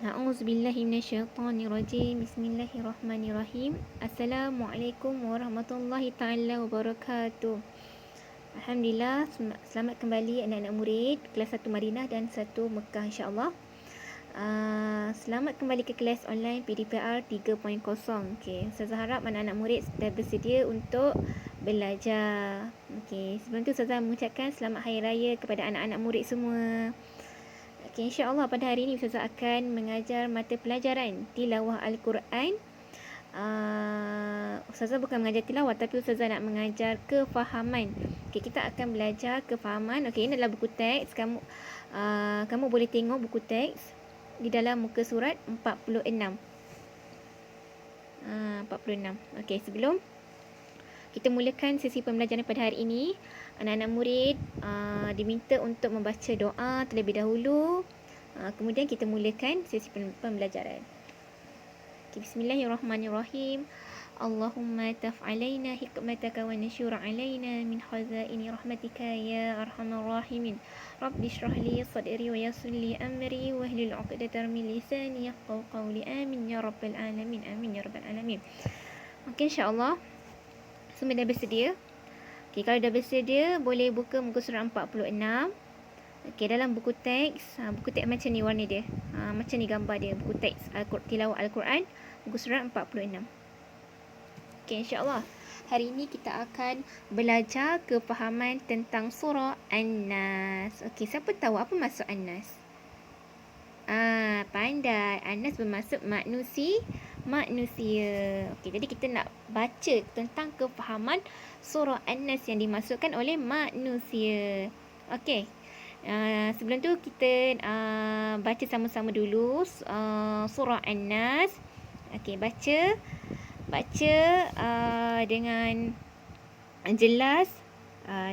A'udzubillahi minasyaitonirrajim. Bismillahirrahmanirrahim. Assalamualaikum warahmatullahi taala wabarakatuh. Alhamdulillah, selamat kembali anak-anak murid kelas 1 Marinah dan 1 Mekah, insya-Allah. Selamat kembali ke kelas online PDPR 3.0. Okey, Ustazah harap anak-anak murid sudah bersedia untuk belajar. Okey, sebelum tu Ustazah mengucapkan selamat hari raya kepada anak-anak murid semua. Okay, insya-Allah pada hari ini Ustazah akan mengajar mata pelajaran tilawah Al-Quran. Ustazah bukan mengajar tilawah, tapi Ustazah nak mengajar kefahaman. Okay, kita akan belajar kefahaman. Okay, ini adalah buku teks. Kamu boleh tengok buku teks di dalam muka surat 46. 46. Okay, sebelum kita mulakan sesi pembelajaran pada hari ini, anak-anak murid diminta untuk membaca doa terlebih dahulu. Kemudian kita mulakan sesi pembelajaran. Okay, Bismillahirrahmanirrahim. Allahumma taf'alaina hikmataka wa nashur alaina min khazaini rahmatika ya arhamar rahimin. Rabbi shrah li sadri wa yassir li amri wa hlul 'uqdatam min lisani yafqahu qawli. Amin ya rabbal alamin. Amin ya rabbal alamin. Okay, insya-Allah semua dah bersedia? Okay, kalau dah bersedia, boleh buka muka surat 46. Okay, dalam buku teks macam ni warna dia. Macam ni gambar dia, buku teks tilawah Al-Quran, muka surat 46. Okay, insya-Allah hari ini kita akan belajar kefahaman tentang surah An-Nas. Okay, siapa tahu apa maksud An-Nas? Pandai. An-Nas bermaksud manusia. Okey, jadi kita nak baca tentang kefahaman surah An-Nas yang dimaksudkan oleh manusia. Okey. Sebelum tu kita baca sama-sama dulu surah An-Nas. Okey, baca dengan jelas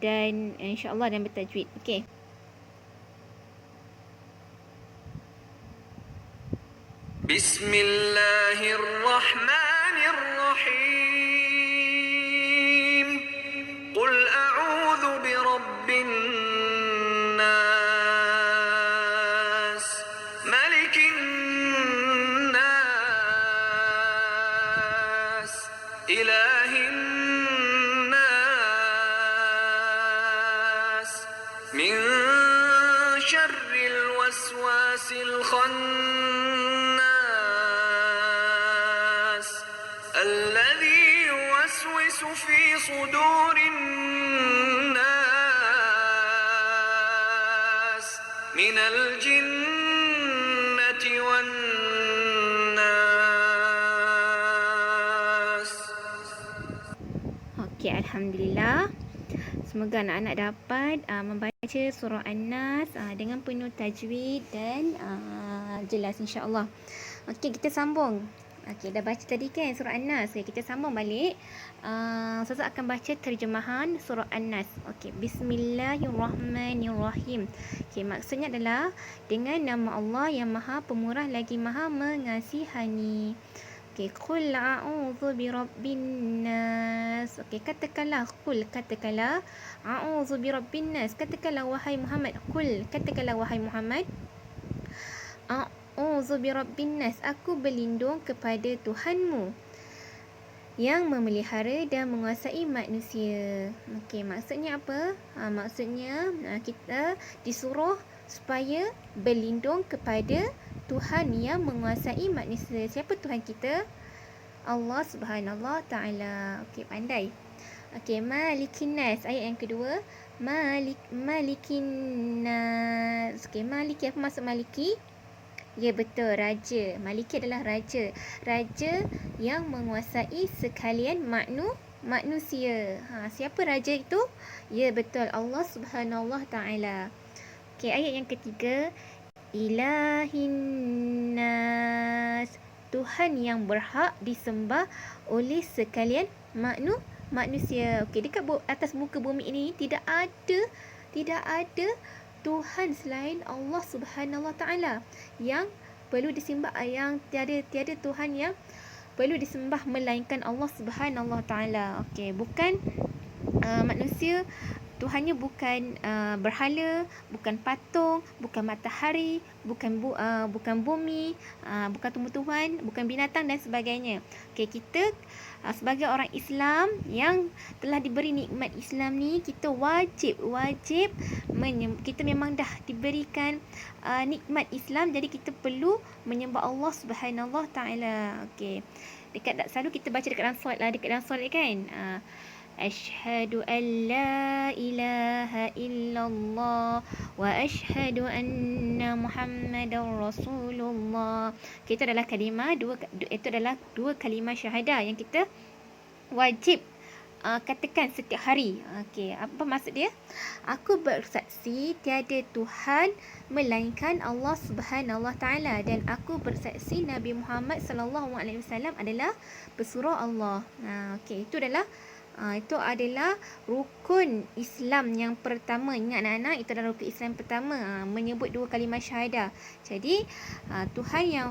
dan insya-Allah dan bertajwid. Okey. Bismillahirrahmanirrahim. Qul a'udzu birabbin nas, malikin nas, ilahin nas, min syarril waswasil khannas الذي يوسوس في صدور الناس من الجنة والناس. Okey, alhamdulillah. Semoga anak-anak dapat membaca surah An-Nas dengan penuh tajwid dan jelas, insya-Allah. Okey, kita sambung. Okey, dah baca tadi kan surah An-Nas. Okay, kita sambung balik. Ustazah akan baca terjemahan surah An-Nas. Okey, Bismillahirrahmanirrahim. Okey, maksudnya adalah dengan nama Allah yang Maha Pemurah lagi Maha Mengasihani. Okey, qul a'udzu birabbin nas. Okey, katakanlah a'udzu birabbin nas. Katakanlah wahai Muhammad. Katakanlah wahai Muhammad. A'udzu birabbin nas, aku berlindung kepada Tuhanmu yang memelihara dan menguasai manusia. Okey, maksudnya apa? Maksudnya kita disuruh supaya berlindung kepada Tuhan yang menguasai manusia. Siapa Tuhan kita? Allah Subhanahu Taala. Okey, pandai. Okey, Malikin Nas, ayat yang kedua. Malikin Nas. Okey, Maliki, apa maksud Maliki? Ya, betul, raja. Maliki adalah raja. Raja yang menguasai sekalian manusia. Siapa raja itu? Ya, betul, Allah Subhanahu Taala. Okey, ayat yang ketiga. Ilahin nas, Tuhan yang berhak disembah oleh sekalian manusia. Okey, dekat atas muka bumi ini tidak ada Tuhan selain Allah Subhanahu Wa Taala yang perlu disembah, yang tiada Tuhan yang perlu disembah melainkan Allah Subhanahu Wa Taala. Okey, bukan manusia Tuhannya bukan berhala, bukan patung, bukan matahari, bukan bumi, bukan tumbuh-tumbuhan, bukan binatang dan sebagainya. Okey, kita sebagai orang Islam yang telah diberi nikmat Islam ni, kita wajib kita memang dah diberikan nikmat Islam, jadi kita perlu menyembah Allah Subhanahu Wa Taala. Okey. Selalu kita baca dekat dalam solat kan. Asyhadu an la ilaha illallah wa asyhadu anna Muhammadar Rasulullah. Itu adalah dua kalimah syahadah yang kita wajib katakan setiap hari. Okey, apa maksud dia? Aku bersaksi tiada Tuhan melainkan Allah Subhanahu Wa Taala, dan aku bersaksi Nabi Muhammad sallallahu alaihi wasallam adalah pesuruh Allah. Okey, itu adalah rukun Islam yang pertama. Ingat anak-anak, itu adalah rukun Islam pertama, menyebut dua kalimah syahadah. Jadi Tuhan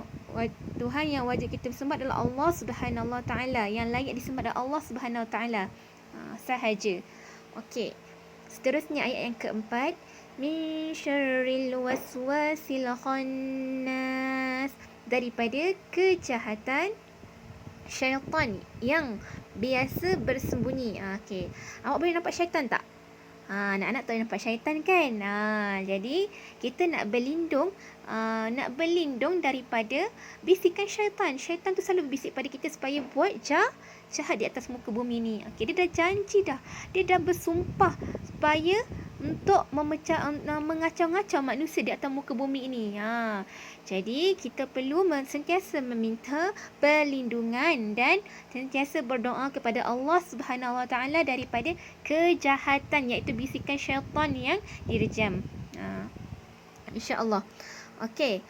yang wajib kita sembah adalah Allah Subhanahu Wa Taala. Yang layak disembah adalah Allah Subhanahu Wa Taala sahaja. Okey. Seterusnya ayat yang keempat, min syarril waswasil khannas, daripada kejahatan syaitan yang biasa bersembunyi. Okey. Awak boleh nampak syaitan tak? Anak-anak tahu nampak syaitan kan? Jadi kita nak berlindung daripada bisikan syaitan. Syaitan tu selalu berbisik pada kita supaya buat jahat di atas muka bumi ni. Okey, dia dah janji dah. Dia dah bersumpah supaya untuk mengacau-ngacau manusia di atas muka bumi ini. Jadi kita perlu sentiasa meminta perlindungan dan sentiasa berdoa kepada Allah Subhanahu Wa Taala daripada kejahatan, iaitu bisikan syaitan yang direjam. InsyaAllah. Okey.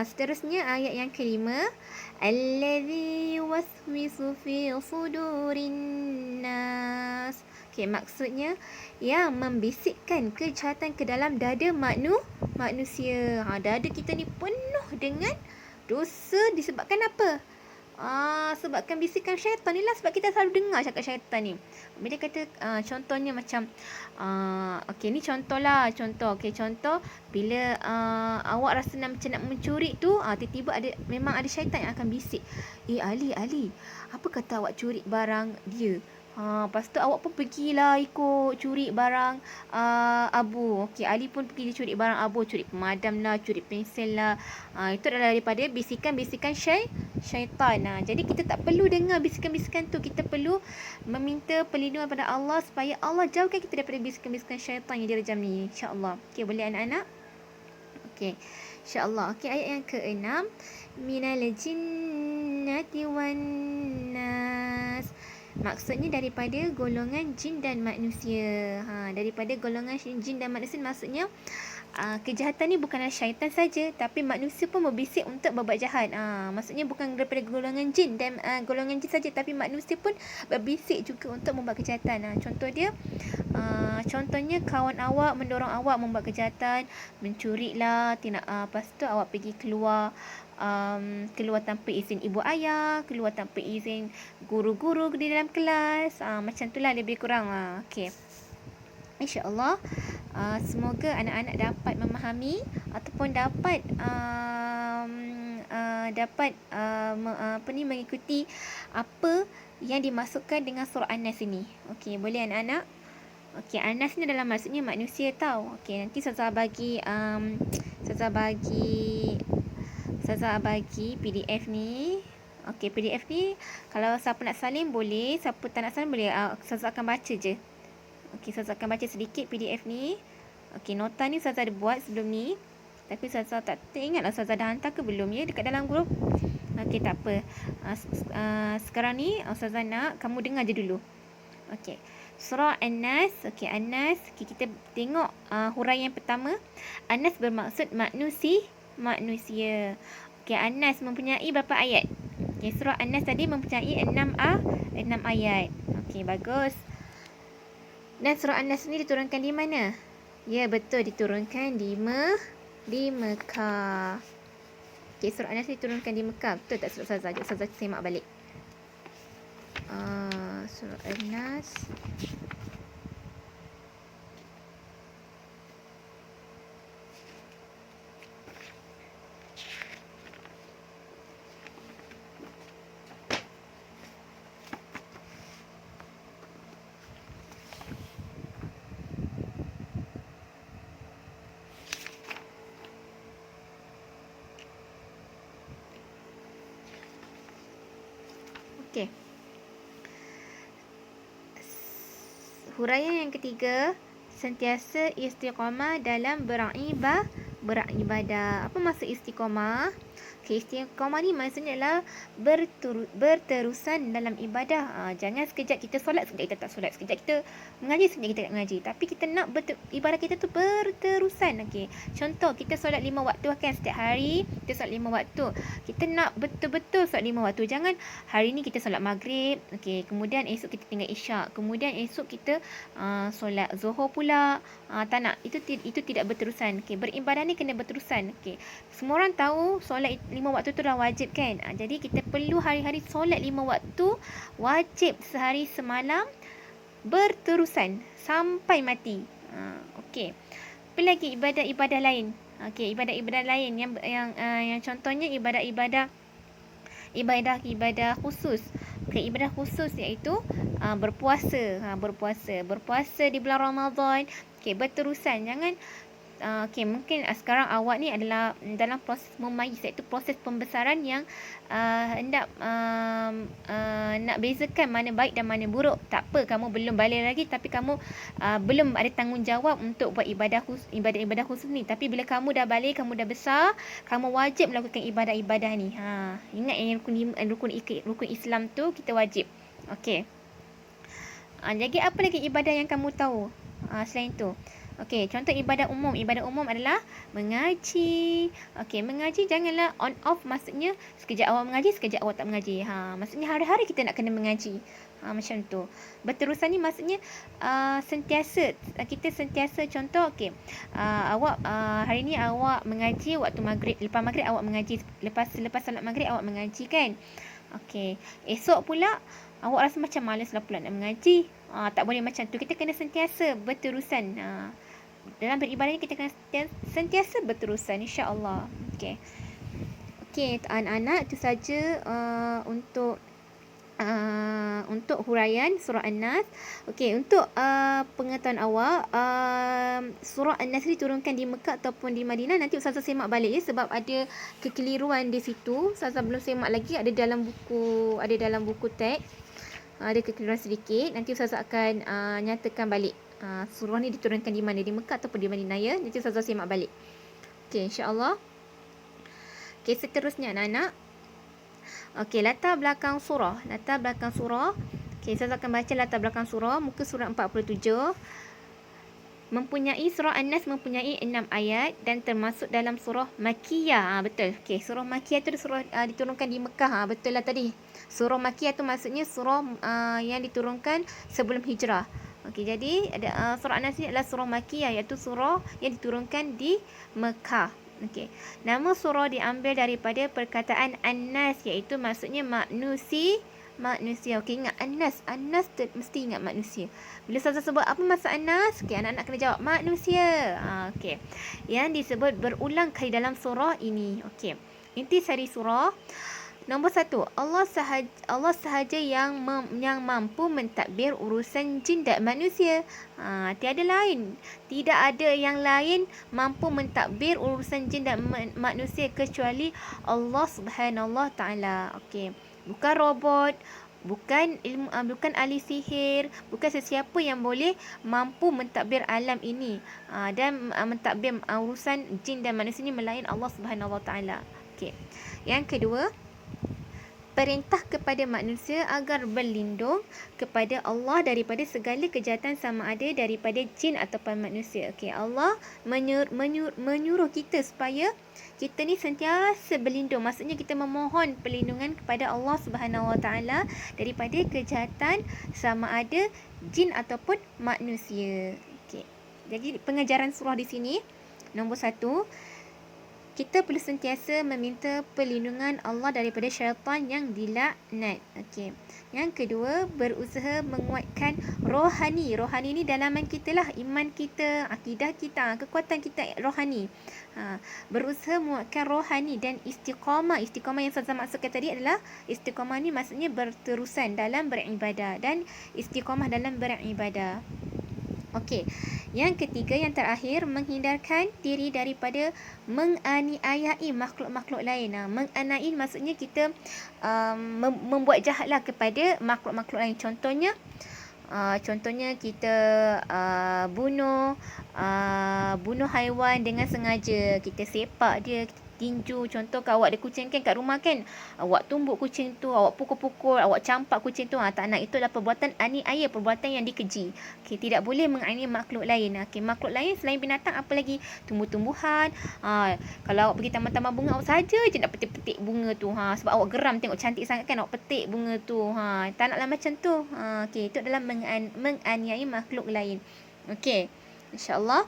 Seterusnya ayat yang kelima, allazi yuwaswisu fi sudurin nas. Okey, maksudnya yang membisikkan kejahatan ke dalam dada manusia. Dada kita ni penuh dengan dosa disebabkan apa? Sebabkan bisikan syaitan ni lah. Sebab kita selalu dengar cakap syaitan ni. Bila kata contohnya macam okey, ni contoh. Okey, contoh bila awak rasa macam nak mencuri tu, tiba-tiba memang ada syaitan yang akan bisik. Ali, apa kata awak curi barang dia? Lepas tu awak pun pergilah ikut curi barang Abu. Okey, Ali pun pergi curi barang Abu, curi pemadam lah, curi pensel lah. Itu adalah daripada bisikan-bisikan syaitan. Jadi kita tak perlu dengar bisikan-bisikan tu. Kita perlu meminta perlindungan pada Allah supaya Allah jauhkan kita daripada bisikan-bisikan syaitan yang direjam ni, insya-Allah. Okey, boleh anak-anak? Okey, insya-Allah. Okey, ayat yang ke-6, minal jinnati wan nas. Maksudnya daripada golongan jin dan manusia. Daripada golongan jin dan manusia, maksudnya kejahatan ni bukanlah syaitan saja, tapi manusia pun berbisik untuk berbuat jahat. Maksudnya bukan daripada golongan jin dan golongan jin saja, tapi manusia pun berbisik juga untuk membuat kejahatan. Contohnya kawan awak mendorong awak membuat kejahatan, mencuri lah, lepas tu awak pergi keluar tanpa izin ibu ayah, keluar tanpa izin guru-guru di dalam kelas. Macam itulah lebih kurang. Okey. InsyaAllah semoga anak-anak dapat memahami ataupun dapat mengikuti apa yang dimasukkan dengan surah An-Nas ini. Okey, boleh anak-anak? Okey, An-Nas ni adalah maksudnya manusia tahu. Okey, nanti Ustazah bagi PDF ni. Okey, PDF ni kalau siapa nak salin boleh, siapa tak nak salin boleh. Ustazah akan baca je. Okey, Ustazah akan baca sedikit PDF ni. Okey, nota ni Ustazah ada buat sebelum ni. Tapi Ustazah tak ingatlah Ustazah dah hantar ke belum ya dekat dalam grup. Okey, tak apa. Sekarang ni Ustazah nak kamu dengar je dulu. Okey. Surah An-Nas. Okey, An-Nas. Okay, kita tengok huraian pertama. An-Nas bermaksud manusia. Okey, An-Nas mempunyai berapa ayat? Okey, surah An-Nas tadi mempunyai 6 ayat. Okey, bagus. Dan surah An-Nas ni diturunkan di mana? Ya, betul, diturunkan di Mekah. Okey, surah An-Nas diturunkan di Mekah. Betul tak Ustazah? Ustazah semak balik. Surah An-Nas. Okey. Huraian yang ketiga, sentiasa istiqamah dalam beribadah. Apa maksud istiqamah? Okay, istiqamah ni maksudnya adalah berterusan dalam ibadah. Jangan sekejap kita solat, sekejap kita tak solat, sekejap kita mengaji, sekejap kita tak mengaji. Tapi kita nak ibadah kita tu berterusan. Okay. Contoh, kita solat 5 waktu kan setiap hari, kita solat 5 waktu. Kita nak betul-betul solat 5 waktu. Jangan hari ni kita solat maghrib, okay, kemudian esok kita tinggal isyak, kemudian esok kita solat zuhur pula. Tak nak. Itu tidak berterusan. Okay. Beribadah ni kena berterusan. Okay. Semua orang tahu solat 5 waktu tu dah wajib kan. Jadi kita perlu hari-hari solat 5 waktu wajib sehari semalam berterusan sampai mati. Okey. Apa lagi ibadah-ibadah lain? Okey, ibadah-ibadah lain yang contohnya ibadah khusus. Okey, ibadah khusus iaitu berpuasa. Berpuasa di bulan Ramadan. Okey, berterusan. Jangan okey, mungkin sekarang awak ni adalah dalam proses memayis, iaitu proses pembesaran yang hendak nak bezakan mana baik dan mana buruk. Tak apa, kamu belum balik lagi, tapi kamu belum ada tanggungjawab untuk buat ibadah khusus ni. Tapi bila kamu dah balik, kamu dah besar, kamu wajib melakukan ibadah-ibadah ni. Ingat yang rukun Islam tu kita wajib. Okey. Jadi apa lagi ibadah yang kamu tahu selain tu? Okey, contoh ibadah umum. Ibadah umum adalah mengaji. Okey, mengaji janganlah on off, maksudnya sekejap awak mengaji, sekejap awak tak mengaji. Maksudnya hari-hari kita nak kena mengaji. Macam tu. Berterusan ni maksudnya kita sentiasa contoh, okey. Awak hari ni awak mengaji waktu maghrib, lepas maghrib awak mengaji, lepas solat maghrib awak mengaji kan. Okey, esok pula awak rasa macam malaslah pula nak mengaji. Tak boleh macam tu. Kita kena sentiasa berterusan. Dalam beribadah ni kita kena sentiasa berterusan, insya-Allah. Okey. Okey, anak-anak, itu saja untuk huraian surah An-Nas. Okey, untuk pengetahuan awak, surah An-Nas diturunkan di Mekah ataupun di Madinah. Nanti Ustazah semak balik ya, sebab ada kekeliruan di situ. Ustazah belum semak lagi, ada dalam buku teks. Ada kekeliruan sedikit. Nanti Ustazah akan nyatakan balik surah ni diturunkan di mana, di Mekah ataupun di Madinah ya. Nanti Ustazah semak balik. Okey, insya-Allah. Okey, seterusnya anak-anak. Okey, latar belakang surah. Okey, Ustazah akan baca latar belakang surah, muka surat 47. Surah An-Nas mempunyai 6 ayat dan termasuk dalam surah Makkiyah. Betul. Okey, surah Makkiyah tu diturunkan di Mekah. Betul lah tadi. Surah Makkiyah tu maksudnya surah yang diturunkan sebelum hijrah. Okey, jadi surah An-Nas ni adalah surah Makkiyah, iaitu surah yang diturunkan di Mekah. Okey. Nama surah diambil daripada perkataan An-Nas, iaitu maksudnya manusia. Okey, ingat An-Nas mesti ingat manusia. Bila Ustazah sebut apa maksud An-Nas, okey, anak-anak kena jawab manusia. Okey. Yang disebut berulang kali dalam surah ini. Okey. Inti sari surah. Nombor 1, Allah sahaja yang mampu mentadbir urusan jin dan manusia. Tiada lain. Tidak ada yang lain mampu mentadbir urusan jin dan manusia kecuali Allah Subhanahu Wa Taala. Okey. Bukan robot, bukan ahli sihir, bukan sesiapa yang boleh mampu mentadbir alam ini dan mentadbir urusan jin dan manusia ini melain Allah Subhanahu Wa Taala. Okey. Yang kedua, perintah kepada manusia agar berlindung kepada Allah daripada segala kejahatan, sama ada daripada jin ataupun manusia. Okey, Allah menyuruh kita supaya kita ni sentiasa berlindung. Maksudnya kita memohon perlindungan kepada Allah Subhanahu Wa Taala daripada kejahatan, sama ada jin ataupun manusia. Okey. Jadi pengajaran surah di sini, nombor 1, kita perlu sentiasa meminta perlindungan Allah daripada syaitan yang dilaknat. Okey. Yang kedua, berusaha menguatkan rohani. Rohani ni dalaman kita lah, iman kita, akidah kita, kekuatan kita rohani. Berusaha menguatkan rohani dan istiqamah. Istiqamah yang saya maksudkan tadi adalah istiqamah ni maksudnya berterusan dalam beribadah dan istiqamah dalam beribadah. Okey. Yang ketiga, yang terakhir, menghindarkan diri daripada menganiayai makhluk-makhluk lain. Menganiayai maksudnya kita membuat jahatlah kepada makhluk-makhluk lain. Contohnya kita bunuh haiwan dengan sengaja. Kita sepak dia, kita tinju. Contoh kalau awak ada kucing kan kat rumah kan, awak tumbuk kucing tu, awak pukul-pukul, awak campak kucing tu, tak nak. Itulah perbuatan aniaya, perbuatan yang dikeji. Okey, tidak boleh menganiaya makhluk lain. Okey, makhluk lain selain binatang apa lagi? Tumbuh-tumbuhan. Kalau awak pergi taman-taman bunga, awak saja je nak petik-petik bunga tu. Sebab awak geram tengok cantik sangat kan, awak petik bunga tu. Tak naklah macam tu. Okey, itu adalah menganiaya makhluk lain. Okey, insya-Allah.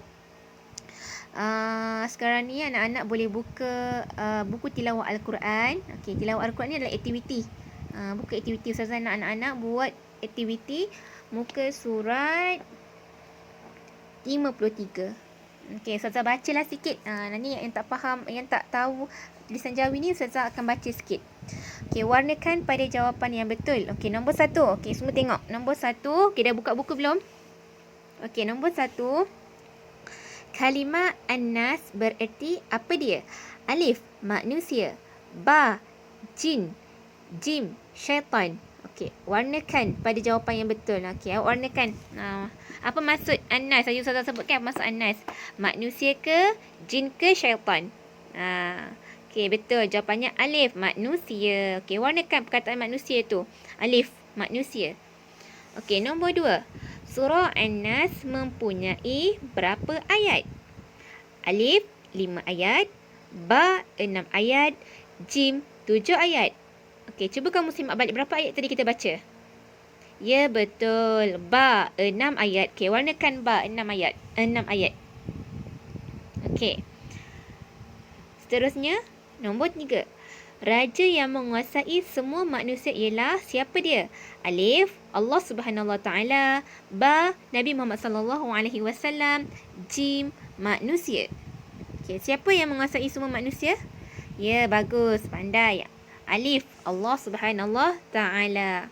Sekarang ni anak-anak boleh buka buku tilawah Al-Quran. Okey, tilawah Al-Quran ni adalah aktiviti. Buku aktiviti Ustazah nak anak-anak buat aktiviti muka surat 53. Okey, Ustazah bacalah sikit. Nanti yang tak faham, yang tak tahu tulisan Jawi ni, Ustazah akan baca sikit. Okey, warnakan pada jawapan yang betul. Okey, nombor 1. Okey, semua tengok. Nombor 1. Okey, dah buka buku belum? Okey, nombor 1. Kalimah An-Nas bererti apa dia? Alif, manusia. Ba, jin. Jim, syaitan. Okey, warnakan pada jawapan yang betul. Okey, awak warnakan. Apa maksud An-Nas? Saya Ustazah sebutkan apa maksud An-Nas. Manusia ke, jin ke, syaitan? Okey, betul. Jawapannya alif, manusia. Okey, warnakan perkataan manusia tu. Alif, manusia. Okey, nombor 2. Surah An-Nas mempunyai berapa ayat? Alif, 5 ayat. Ba, 6 ayat. Jim, 7 ayat. Okey, cuba kamu simak balik berapa ayat tadi kita baca. Ya, betul. Ba, 6 ayat. Okey, warnakan ba, 6 ayat. 6 ayat. Okey. Seterusnya, nombor 3. Raja yang menguasai semua manusia ialah siapa dia? Alif, Allah Subhanahu Wa Taala. Ba, Nabi Muhammad sallallahu alaihi wasallam. Jim, manusia. Okey, siapa yang menguasai semua manusia? Ya, bagus, pandai. Alif, Allah Subhanahu Wa Taala.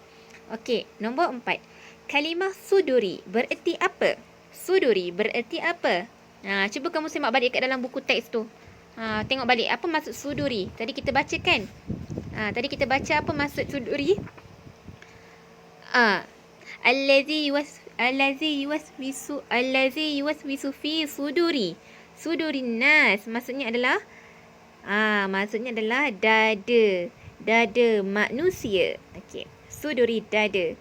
Okey, nombor 4. Kalimah suduri bererti apa? Suduri bererti apa? Cuba kamu simak balik kat dalam buku teks tu. Tengok balik apa maksud suduri. Tadi kita baca kan? Tadi kita baca apa maksud suduri? Allazi yuwaswisu fi sudurin nas. Maksudnya adalah dada manusia. Okey, suduri, dada.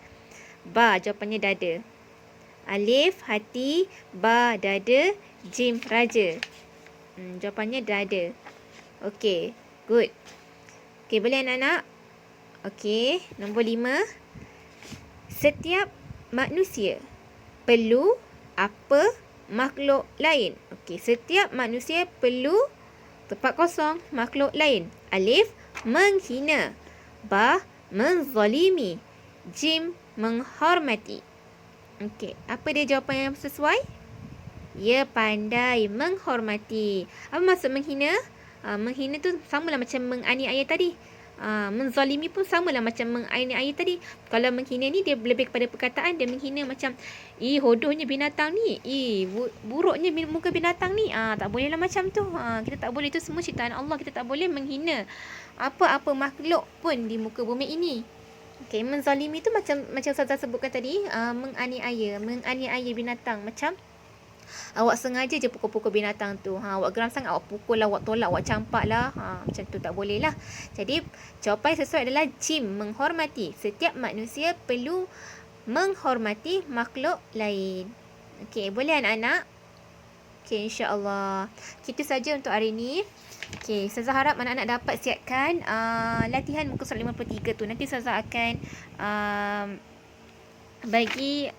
Ba, jawapannya dada. Alif, hati. Ba, dada. Jim, raja. Jawapannya dada. Okey, good. Okey, boleh anak-anak? Okey, nombor 5. Setiap manusia perlu apa makhluk lain? Okey, setiap manusia perlu tempat kosong makhluk lain. Alif, menghina. Ba, menzalimi. Jim, menghormati. Okey, apa dia jawapan yang sesuai? Ya, pandai, menghormati. Apa maksud menghina? Menghina tu samalah macam menganiaya tadi. Menzalimi pun samalah macam menganiaya tadi. Kalau menghina ni dia lebih kepada perkataan. Dia menghina macam, hodohnya binatang ni. Buruknya muka binatang ni. Tak bolehlah macam tu. Kita tak boleh, tu semua ciptaan Allah. Kita tak boleh menghina apa-apa makhluk pun di muka bumi ini. Okey, menzalimi tu macam Ustazah sebutkan tadi, menganiaya binatang. Macam awak sengaja je pukul-pukul binatang tu. Awak geram sangat, awak pukul lah, awak tolak, awak campak lah. Macam tu tak boleh lah. Jadi, jawapan sesuai adalah Jim, menghormati. Setiap manusia perlu menghormati makhluk lain. Okey, boleh anak-anak? Okey, insya-Allah. Itu saja untuk hari ni. Okey, Ustazah harap anak-anak dapat siapkan latihan muka surat 53 tu. Nanti Ustazah akan bagi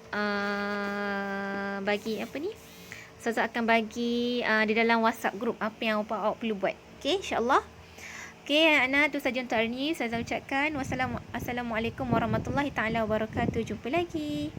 apa ni? Ustazah akan bagi di dalam WhatsApp group apa yang awak perlu buat. Okey, insya-Allah. Okey, anak-anak, itu saja untuk hari ini. Ustazah ucapkan Assalamualaikum warahmatullahi taala wabarakatuh. Jumpa lagi.